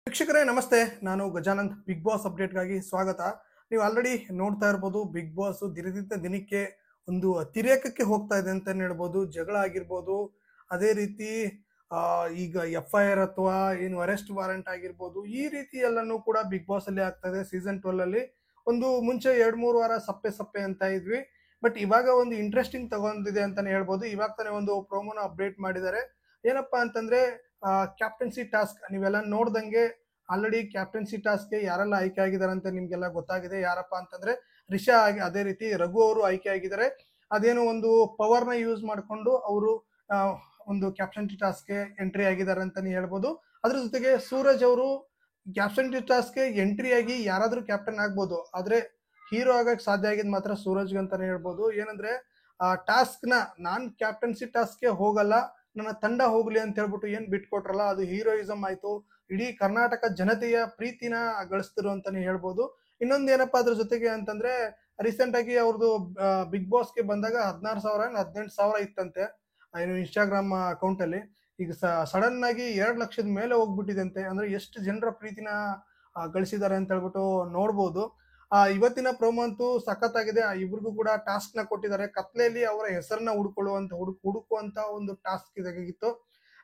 ವೀಕ್ಷಕರೇ ನಮಸ್ತೆ. ನಾನು ಗಜಾನಂದ್. ಬಿಗ್ ಬಾಸ್ ಅಪ್ಡೇಟ್ಗಾಗಿ ಸ್ವಾಗತ. ನೀವು ಆಲ್ರೆಡಿ ನೋಡ್ತಾ ಇರ್ಬೋದು, ಬಿಗ್ ಬಾಸ್ ದಿನದಿಂದ ದಿನಕ್ಕೆ ಒಂದು ಅತಿರೇಕಕ್ಕೆ ಹೋಗ್ತಾ ಇದೆ ಅಂತಾನೆ ಹೇಳ್ಬೋದು. ಜಗಳ ಆಗಿರ್ಬೋದು, ಅದೇ ರೀತಿ ಈಗ FIR ಅಥವಾ ಏನು ಅರೆಸ್ಟ್ ವಾರೆಂಟ್ ಆಗಿರ್ಬೋದು, ಈ ರೀತಿ ಎಲ್ಲನೂ ಕೂಡ ಬಿಗ್ ಬಾಸ್ ಅಲ್ಲಿ ಆಗ್ತಾ ಇದೆ. ಸೀಸನ್ 12 ಅಲ್ಲಿ ಒಂದು ಮುಂಚೆ 2-3 ವಾರ ಸಪ್ಪೆ ಸಪ್ಪೆ ಅಂತ ಇದ್ವಿ, ಬಟ್ ಇವಾಗ ಒಂದು ಇಂಟ್ರೆಸ್ಟಿಂಗ್ ತಗೊಂಡಿದೆ ಅಂತಾನೆ ಹೇಳ್ಬೋದು. ಇವಾಗ ತಾನೇ ಒಂದು ಪ್ರೋಮೋನ ಅಪ್ಡೇಟ್ ಮಾಡಿದ್ದಾರೆ. ಏನಪ್ಪಾ ಅಂತಂದ್ರೆ ಕ್ಯಾಪ್ಟನ್ಸಿ ಟಾಸ್ಕ್ ನೀವೆಲ್ಲ ನೋಡ್ದಂಗೆ ಆಲ್ರೆಡಿ ಕ್ಯಾಪ್ಟನ್ಸಿ ಟಾಸ್ಕ್ಗೆ ಯಾರೆಲ್ಲ ಆಯ್ಕೆ ಆಗಿದ್ದಾರೆ ಅಂತ ನಿಮ್ಗೆಲ್ಲ ಗೊತ್ತಾಗಿದೆ. ಯಾರಪ್ಪ ಅಂತಂದ್ರೆ ರಿಷಾ ಆಗಿ, ಅದೇ ರೀತಿ ರಘು ಅವರು ಆಯ್ಕೆ ಆಗಿದ್ದಾರೆ. ಅದೇನೋ ಒಂದು ಪವರ್ನ ಯೂಸ್ ಮಾಡಿಕೊಂಡು ಅವರು ಒಂದು ಕ್ಯಾಪ್ಟನ್ಸಿ ಟಾಸ್ಕ್ಗೆ ಎಂಟ್ರಿ ಆಗಿದ್ದಾರೆ ಅಂತಾನೆ ಹೇಳ್ಬೋದು. ಅದ್ರ ಜೊತೆಗೆ ಸೂರಜ್ ಅವರು ಕ್ಯಾಪ್ಟನ್ಸಿ ಟಾಸ್ಕ್ಗೆ ಎಂಟ್ರಿ ಆಗಿ ಯಾರಾದ್ರೂ ಕ್ಯಾಪ್ಟನ್ ಆಗ್ಬೋದು, ಆದ್ರೆ ಹೀರೋ ಆಗಕ್ಕೆ ಸಾಧ್ಯ ಆಗಿದ್ ಮಾತ್ರ ಸೂರಜ್ಗೆ ಅಂತಾನೆ ಹೇಳ್ಬೋದು. ಏನಂದ್ರೆ ಆ ಟಾಸ್ಕ್ ನಾನ್ ಕ್ಯಾಪ್ಟನ್ಸಿ ಟಾಸ್ಕ್ಗೆ ಹೋಗಲ್ಲ, ನನ್ನ ತಂಡ ಹೋಗ್ಲಿ ಅಂತ ಹೇಳ್ಬಿಟ್ಟು ಏನ್ ಬಿಟ್ಕೊಟ್ರಲ್ಲ, ಅದು ಹೀರೋಯಿಸಮ್ ಆಯ್ತು. ಇಡೀ ಕರ್ನಾಟಕ ಜನತೆಯ ಪ್ರೀತಿನ ಗಳಿಸ್ತಿರು ಅಂತಾನೆ ಹೇಳ್ಬೋದು. ಇನ್ನೊಂದ್ ಏನಪ್ಪಾ ಅದ್ರ ಜೊತೆಗೆ ಅಂತಂದ್ರೆ, ರೀಸೆಂಟ್ ಆಗಿ ಅವ್ರದ್ದು ಬಿಗ್ ಬಾಸ್ಗೆ ಬಂದಾಗ 16,000 18,000 ಇತ್ತಂತೆ ಏನು ಇನ್ಸ್ಟಾಗ್ರಾಮ್ ಅಕೌಂಟ್ ಅಲ್ಲಿ. ಈಗ ಸಡನ್ ಆಗಿ 2 ಲಕ್ಷದ ಮೇಲೆ ಹೋಗ್ಬಿಟ್ಟಿದೆ ಅಂತೆ. ಅಂದ್ರೆ ಎಷ್ಟು ಜನರ ಪ್ರೀತಿನ ಗಳಿಸಿದ್ದಾರೆ ಅಂತ ಹೇಳ್ಬಿಟ್ಟು ನೋಡ್ಬೋದು. ಇವತ್ತಿನ ಪ್ರೋಮೋ ಅಂತೂ ಸಖತ್ತಾಗಿದೆ. ಇಬ್ರಿಗೂ ಕೂಡ ಟಾಸ್ಕ್ ನ ಕೊಟ್ಟಿದ್ದಾರೆ. ಕತ್ಲೆಯಲ್ಲಿ ಅವರ ಹೆಸರನ್ನ ಹುಡುಕುವಂತ ಒಂದು ಟಾಸ್ಕ್ ಇದಾಗಿತ್ತು.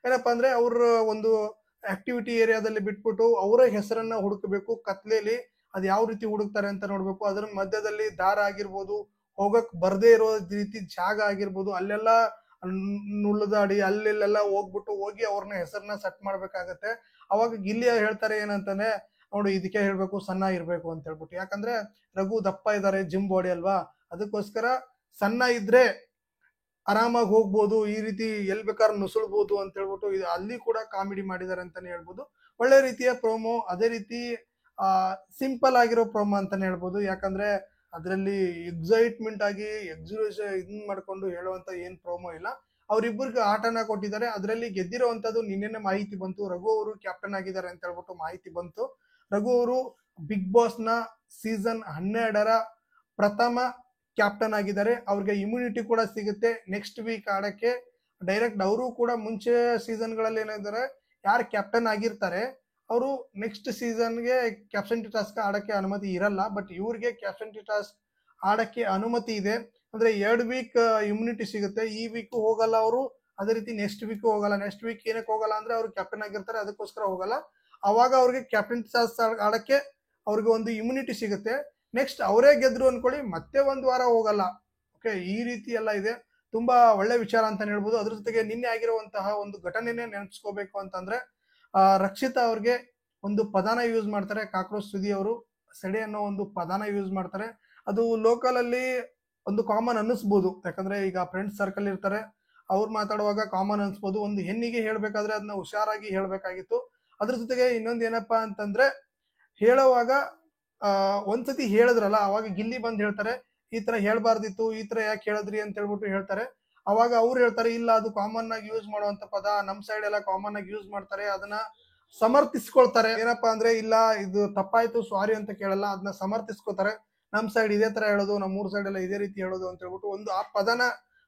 ಏನಪ್ಪಾ ಅಂದ್ರೆ ಅವ್ರ ಒಂದು ಆಕ್ಟಿವಿಟಿ ಏರಿಯಾದಲ್ಲಿ ಬಿಟ್ಬಿಟ್ಟು ಅವರ ಹೆಸರನ್ನ ಹುಡುಕಬೇಕು ಕತ್ಲೆಯಲ್ಲಿ. ಅದ್ ಯಾವ ರೀತಿ ಹುಡುಕ್ತಾರೆ ಅಂತ ನೋಡ್ಬೇಕು. ಅದ್ರ ಮಧ್ಯದಲ್ಲಿ ದಾರ ಆಗಿರ್ಬೋದು, ಹೋಗಕ್ ಬರ್ದೇ ಇರೋ ರೀತಿ ಜಾಗ ಆಗಿರ್ಬೋದು, ಅಲ್ಲೆಲ್ಲ ನುಳ್ದಾಡಿ ಅಲ್ಲೆಲ್ಲ ಹೋಗಿ ಅವ್ರನ್ನ ಹೆಸರನ್ನ ಸೆಟ್ ಮಾಡ್ಬೇಕಾಗತ್ತೆ. ಅವಾಗ ಗಿಲ್ಲಿ ಹೇಳ್ತಾರೆ ಏನಂತಾನೆ, ನೋಡಿ ಇದಕ್ಕೆ ಹೇಳ್ಬೇಕು ಸಣ್ಣ ಇರ್ಬೇಕು ಅಂತ ಹೇಳ್ಬಿಟ್ಟು. ಯಾಕಂದ್ರೆ ರಘು ದಪ್ಪ ಇದ್ದಾರೆ, ಜಿಮ್ ಬಾಡಿ ಅಲ್ವಾ, ಅದಕ್ಕೋಸ್ಕರ ಸಣ್ಣ ಇದ್ರೆ ಆರಾಮಾಗಿ ಹೋಗ್ಬೋದು, ಈ ರೀತಿ ಎಲ್ ಬೇಕಾದ್ರೂ ನುಸುಳ್ಬೋದು ಅಂತ ಹೇಳ್ಬಿಟ್ಟು ಇದು ಅಲ್ಲಿ ಕೂಡ ಕಾಮಿಡಿ ಮಾಡಿದ್ದಾರೆ ಅಂತಾನೆ ಹೇಳ್ಬೋದು. ಒಳ್ಳೆ ರೀತಿಯ ಪ್ರೋಮೋ, ಅದೇ ರೀತಿ ಸಿಂಪಲ್ ಆಗಿರೋ ಪ್ರೋಮೋ ಅಂತಾನೆ ಹೇಳ್ಬೋದು. ಯಾಕಂದ್ರೆ ಅದರಲ್ಲಿ ಎಕ್ಸೈಟ್ಮೆಂಟ್ ಆಗಿ ಇದನ್ ಮಾಡ್ಕೊಂಡು ಹೇಳುವಂತ ಏನ್ ಪ್ರೋಮೋ ಇಲ್ಲ. ಅವ್ರಿಬ್ಬರಿಗೆ ಆಟನ ಕೊಟ್ಟಿದ್ದಾರೆ. ಅದರಲ್ಲಿ ಗೆದ್ದಿರೋವಂಥದ್ದು ನಿನ್ನೆ ಮಾಹಿತಿ ಬಂತು, ರಘು ಅವರು ಕ್ಯಾಪ್ಟನ್ ಆಗಿದ್ದಾರೆ ಅಂತ ಹೇಳ್ಬಿಟ್ಟು ಮಾಹಿತಿ ಬಂತು. ರಘು ಅವರು ಬಿಗ್ ಬಾಸ್ ನ ಸೀಸನ್ 12ರ ಪ್ರಥಮ ಕ್ಯಾಪ್ಟನ್ ಆಗಿದ್ದಾರೆ. ಅವ್ರಿಗೆ ಇಮ್ಯುನಿಟಿ ಕೂಡ ಸಿಗುತ್ತೆ ನೆಕ್ಸ್ಟ್ ವೀಕ್ ಆಡಕ್ಕೆ. ಡೈರೆಕ್ಟ್ ಅವರು ಕೂಡ ಮುಂಚೆ ಸೀಸನ್ ಗಳಲ್ಲಿ ಏನಿದ್ದಾರೆ, ಯಾರು ಕ್ಯಾಪ್ಟನ್ ಆಗಿರ್ತಾರೆ ಅವರು ನೆಕ್ಸ್ಟ್ ಸೀಸನ್ಗೆ ಕ್ಯಾಪ್ಟನ್ಸಿ ಟಾಸ್ಕ್ ಆಡಕ್ಕೆ ಅನುಮತಿ ಇರಲ್ಲ. ಬಟ್ ಇವ್ರಿಗೆ ಕ್ಯಾಪ್ಟನ್ಸಿ ಟಾಸ್ಕ್ ಆಡಕ್ಕೆ ಅನುಮತಿ ಇದೆ. ಅಂದ್ರೆ 2 ವೀಕ್ ಇಮ್ಯುನಿಟಿ ಸಿಗುತ್ತೆ. ಈ ವೀಕ್ ಹೋಗಲ್ಲ ಅವರು, ಅದೇ ರೀತಿ ನೆಕ್ಸ್ಟ್ ವೀಕ್ ಹೋಗಲ್ಲ. ನೆಕ್ಸ್ಟ್ ವೀಕ್ ಏನಕ್ಕೆ ಹೋಗಲ್ಲ ಅಂದ್ರೆ ಅವ್ರು ಕ್ಯಾಪ್ಟನ್ ಆಗಿರ್ತಾರೆ, ಅದಕ್ಕೋಸ್ಕರ ಹೋಗಲ್ಲ. ಅವಾಗ ಅವ್ರಿಗೆ ಕ್ಯಾಪ್ಟನ್ಸಿ ಟಾಸ್ಕ್ ಆಡಕ್ಕೆ ಅವ್ರಿಗೆ ಒಂದು ಇಮ್ಯುನಿಟಿ ಸಿಗುತ್ತೆ. ನೆಕ್ಸ್ಟ್ ಅವರೇ ಗೆದ್ರು ಅನ್ಕೊಳ್ಳಿ, ಮತ್ತೆ 1 ವಾರ ಹೋಗಲ್ಲ. ಓಕೆ, ಈ ರೀತಿ ಎಲ್ಲ ಇದೆ. ತುಂಬಾ ಒಳ್ಳೆ ವಿಚಾರ ಅಂತ ಹೇಳ್ಬೋದು. ಅದ್ರ ಜೊತೆಗೆ ನಿನ್ನೆ ಆಗಿರುವಂತಹ ಒಂದು ಘಟನೆನೇ ನೆನಪಿಸ್ಕೋಬೇಕು ಅಂತಂದ್ರೆ, ರಕ್ಷಿತಾ ಅವ್ರಿಗೆ ಒಂದು ಪದಾನ ಯೂಸ್ ಮಾಡ್ತಾರೆ. ಕಾಕ್ರೋಚ್ ಸುದಿ ಅವರು ಸೆಡೆ ಅನ್ನೋ ಒಂದು ಪದಾನ ಯೂಸ್ ಮಾಡ್ತಾರೆ. ಅದು ಲೋಕಲ್ ಅಲ್ಲಿ ಒಂದು ಕಾಮನ್ ಅನ್ನಿಸ್ಬೋದು, ಯಾಕಂದ್ರೆ ಈಗ ಫ್ರೆಂಡ್ಸ್ ಸರ್ಕಲ್ ಇರ್ತಾರೆ, ಅವ್ರು ಮಾತಾಡುವಾಗ ಕಾಮನ್ ಅನ್ಸ್ಬೋದು. ಒಂದು ಹೆಣ್ಣಿಗೆ ಹೇಳ್ಬೇಕಾದ್ರೆ ಅದನ್ನ ಹುಷಾರಾಗಿ ಹೇಳ್ಬೇಕಾಗಿತ್ತು. ಅದ್ರ ಜೊತೆಗೆ ಇನ್ನೊಂದು ಏನಪ್ಪಾ ಅಂತಂದ್ರೆ, ಹೇಳುವಾಗ ಒಂದ್ಸತಿ ಹೇಳಿದ್ರಲ್ಲ, ಅವಾಗ ಗಿಲ್ಲಿ ಬಂದ್ ಹೇಳ್ತಾರೆ ಈ ತರ ಹೇಳ್ಬಾರ್ದಿತ್ತು, ಈ ತರ ಯಾಕೆ ಹೇಳಿದ್ರಿ ಅಂತ ಹೇಳ್ಬಿಟ್ಟು ಹೇಳ್ತಾರೆ. ಅವಾಗ ಅವ್ರು ಹೇಳ್ತಾರೆ ಇಲ್ಲ, ಅದು ಕಾಮನ್ ಆಗಿ ಯೂಸ್ ಮಾಡುವಂತ ಪದ, ನಮ್ ಸೈಡ್ ಎಲ್ಲ ಕಾಮನ್ ಆಗಿ ಯೂಸ್ ಮಾಡ್ತಾರೆ. ಅದನ್ನ ಸಮರ್ಥಿಸ್ಕೊಳ್ತಾರೆ. ಏನಪ್ಪಾ ಅಂದ್ರೆ, ಇಲ್ಲ ಇದು ತಪ್ಪಾಯ್ತು ಸಾರಿ ಅಂತ ಕೇಳಲ್ಲ, ಅದನ್ನ ಸಮರ್ಥಿಸ್ಕೋತಾರೆ. ನಮ್ ಸೈಡ್ ಇದೇ ತರ ಹೇಳೋದು, ನಮ್ಮ ಊರ್ ಸೈಡ್ ಎಲ್ಲ ಇದೇ ರೀತಿ ಹೇಳೋದು ಅಂತ ಹೇಳ್ಬಿಟ್ಟು ಒಂದು ಆ ಪದನ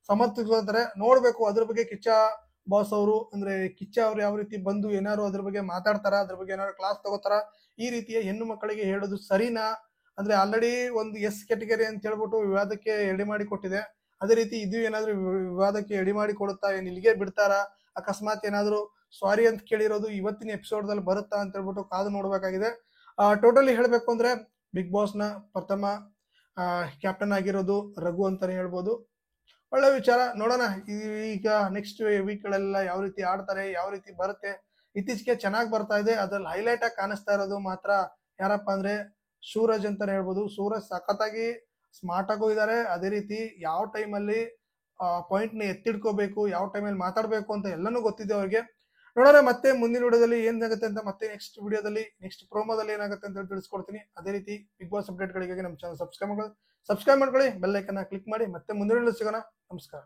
ಸಮರ್ಥಿಸ್ಕೊಳ್ತಾರೆ. ನೋಡ್ಬೇಕು ಅದ್ರ ಬಗ್ಗೆ ಕಿಚ್ಚ ಬಾಸ್ ಅವರು, ಅಂದ್ರೆ ಕಿಚ್ಚ ಅವ್ರು ಯಾವ ರೀತಿ ಬಂದು ಏನಾರು ಅದ್ರ ಬಗ್ಗೆ ಮಾತಾಡ್ತಾರ, ಅದ್ರ ಬಗ್ಗೆ ಏನಾರು ಕ್ಲಾಸ್ ತಗೋತಾರ, ಈ ರೀತಿಯ ಹೆಣ್ಣು ಮಕ್ಕಳಿಗೆ ಹೇಳೋದು ಸರಿನಾ? ಅಂದ್ರೆ ಆಲ್ರೆಡಿ ಒಂದು ಎಸ್ ಕ್ಯಾಟಗರಿ ಅಂತ ಹೇಳ್ಬಿಟ್ಟು ವಿವಾದಕ್ಕೆ ಎಡೆ ಮಾಡಿ ಕೊಟ್ಟಿದೆ. ಅದೇ ರೀತಿ ಇದು ಏನಾದ್ರು ವಿವಾದಕ್ಕೆ ಎಡೆ ಮಾಡಿ ಕೊಡುತ್ತಾ, ಏನ್ ಇಲ್ಲಿಗೆ ಬಿಡ್ತಾರ? ಅಕಸ್ಮಾತ್ ಏನಾದ್ರು ಸಾರಿ ಅಂತ ಕೇಳಿರೋದು ಇವತ್ತಿನ ಎಪಿಸೋಡ್ ದಲ್ಲಿ ಬರುತ್ತಾ ಅಂತ ಹೇಳ್ಬಿಟ್ಟು ಕಾದು ನೋಡ್ಬೇಕಾಗಿದೆ. ಟೋಟಲಿ ಹೇಳ್ಬೇಕು ಅಂದ್ರೆ ಬಿಗ್ ಬಾಸ್ ನ ಪ್ರಥಮ ಕ್ಯಾಪ್ಟನ್ ಆಗಿರೋದು ರಘು ಅಂತಾನೆ ಹೇಳ್ಬೋದು. ಒಳ್ಳೆ ವಿಚಾರ. ನೋಡೋಣ ಈಗ ನೆಕ್ಸ್ಟ್ ವೀಕ್ ಗಳೆಲ್ಲ ಯಾವ ರೀತಿ ಆಡ್ತಾರೆ, ಯಾವ ರೀತಿ ಬರುತ್ತೆ. ಇತ್ತೀಚೆಗೆ ಚೆನ್ನಾಗಿ ಬರ್ತಾ ಇದೆ. ಅದ್ರಲ್ಲಿ ಹೈಲೈಟ್ ಆಗಿ ಕಾಣಿಸ್ತಾ ಇರೋದು ಮಾತ್ರ ಯಾರಪ್ಪ ಅಂದ್ರೆ ಸೂರಜ್ ಅಂತಾನೆ ಹೇಳ್ಬೋದು. ಸೂರಜ್ ಸಖತ್ತಾಗಿ ಸ್ಮಾರ್ಟ್ ಆಗು ಇದ್ದಾರೆ. ಅದೇ ರೀತಿ ಯಾವ ಟೈಮಲ್ಲಿ ಪಾಯಿಂಟ್ ನ ಎತ್ತಿಡ್ಕೋಬೇಕು, ಯಾವ ಟೈಮಲ್ಲಿ ಮಾತಾಡ್ಬೇಕು ಅಂತ ಎಲ್ಲನೂ ಗೊತ್ತಿದೆ ಅವ್ರಿಗೆ. ನೋಡೋಣ ಮತ್ತೆ ಮುಂದಿನ ವಿಡಿಯೋದಲ್ಲಿ ಏನಾಗುತ್ತೆ ಅಂತ, ಮತ್ತೆ ನೆಕ್ಸ್ಟ್ ವಿಡಿಯೋದಲ್ಲಿ ನೆಕ್ಸ್ಟ್ ಪ್ರೋಮೋದಲ್ಲಿ ಏನಾಗುತ್ತೆ ಅಂತ ತಿಳಿಸ್ಕೊಡ್ತೀನಿ. ಅದೇ ರೀತಿ ಬಿಗ್ ಬಾಸ್ ಅಪ್ಡೇಟ್ ಗಳಿಗಾಗಿ ನಮ್ಮ ಚಾನಲ್ ಸಬ್ಸ್ಕ್ರೈಬ್ ಮಾಡ್ಕೊಳ್ಳಿ, ಬೆಲ್ ಐಕನ್ ಕ್ಲಿಕ್ ಮಾಡಿ. ಮತ್ತೆ ಮುಂದಿನ ವಿಡಿಯೋ ಸಿಗೋಣ. ನಮಸ್ಕಾರ.